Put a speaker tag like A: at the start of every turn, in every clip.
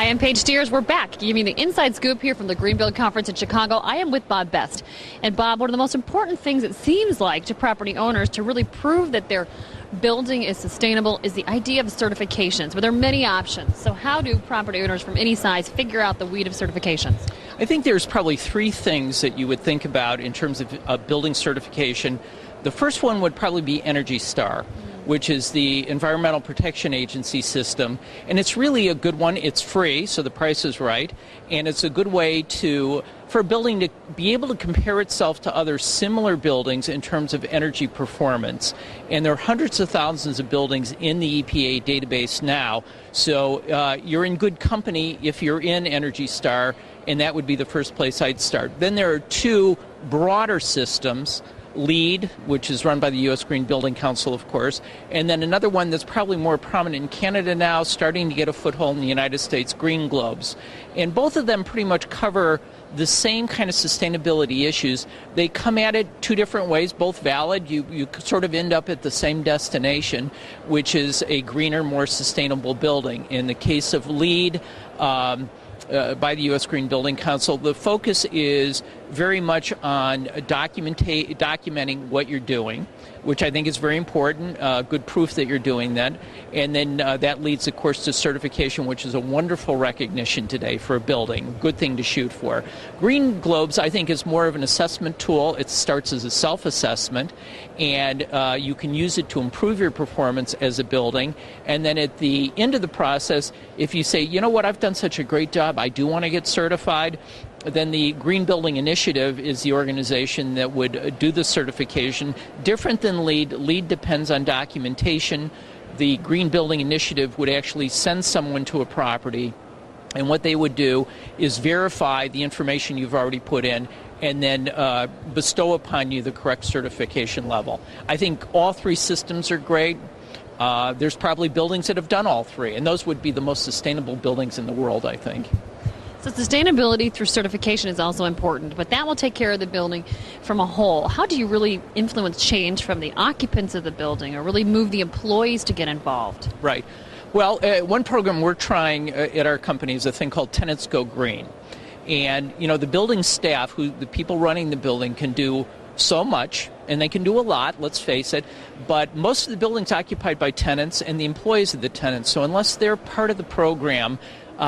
A: Hi, I'm Paige Steers. We're back giving you the inside scoop here from the Greenbuild Conference in Chicago. I am with Bob Best. And Bob, one of the most important things it seems like to property owners to really prove that their building is sustainable is the idea of certifications. But there are many options. So how do property owners from any size figure out the weed of certifications?
B: I think there's probably three things that you would think about in terms of building certification. The first one would probably be Energy Star, which is the Environmental Protection Agency system. And it's really a good one. It's free, so the price is right. And it's a good way for a building to be able to compare itself to other similar buildings in terms of energy performance. And there are hundreds of thousands of buildings in the EPA database now. So you're in good company if you're in Energy Star, and that would be the first place I'd start. Then there are two broader systems. LEED, which is run by the U.S. Green Building Council, of course, and then another one that's probably more prominent in Canada now, starting to get a foothold in the United States, Greenbuild. And both of them pretty much cover the same kind of sustainability issues. They come at it two different ways, both valid. You sort of end up at the same destination, which is a greener, more sustainable building. In the case of LEED, by the U.S. Green Building Council, the focus is very much on documenting what you're doing, which I think is very important, good proof that you're doing that. And then that leads, of course, to certification, which is a wonderful recognition today for a building, good thing to shoot for. Green Globes, I think, is more of an assessment tool. It starts as a self-assessment, and you can use it to improve your performance as a building. And then at the end of the process, if you say, you know what, I've done such a great job, I do want to get certified, then the Green Building Initiative is the organization that would do the certification. Different than LEED. LEED depends on documentation. The Green Building Initiative would actually send someone to a property, and what they would do is verify the information you've already put in and then bestow upon you the correct certification level. I think all three systems are great. There's probably buildings that have done all three, and those would be the most sustainable buildings in the world, I think.
A: So sustainability through certification is also important, but that will take care of the building from a whole. How do you really influence change from the occupants of the building or really move the employees to get involved?
B: Right. Well, one program we're trying at our company is a thing called Tenants Go Green. And, you know, the building staff, the people running the building, can do so much, and they can do a lot, let's face it, but most of the building's occupied by tenants and the employees of the tenants. So unless they're part of the program,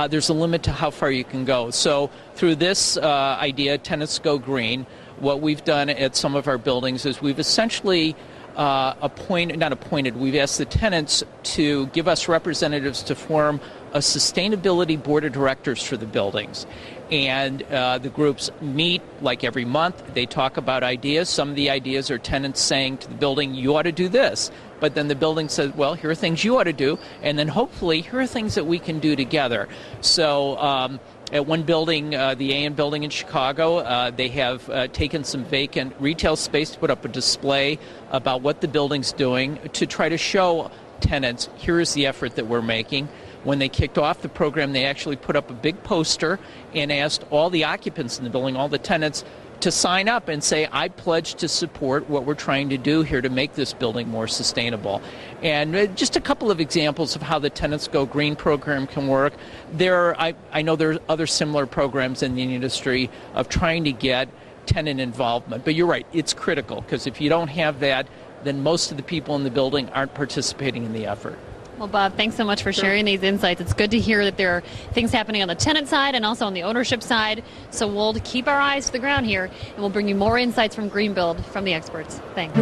B: there's a limit to how far you can go. So through this idea, Tenants Go Green, what we've done at some of our buildings is we've essentially we've asked the tenants to give us representatives to form a sustainability board of directors for the buildings. And the groups meet like every month. They talk about ideas. Some of the ideas are tenants saying to the building, you ought to do this. But then the building says, well, here are things you ought to do. And then hopefully here are things that we can do together. So at one building, the AN building in Chicago, they have taken some vacant retail space to put up a display about what the building's doing to try to show tenants, here is the effort that we're making. When they kicked off the program, they actually put up a big poster and asked all the occupants in the building, all the tenants, to sign up and say, I pledge to support what we're trying to do here to make this building more sustainable. And just a couple of examples of how the Tenants Go Green program can work. I know there are other similar programs in the industry of trying to get tenant involvement. But you're right, it's critical, because if you don't have that, then most of the people in the building aren't participating in the effort.
A: Well, Bob, thanks so much for sharing these insights. It's good to hear that there are things happening on the tenant side and also on the ownership side. So we'll keep our eyes to the ground here, and we'll bring you more insights from Greenbuild from the experts. Thanks.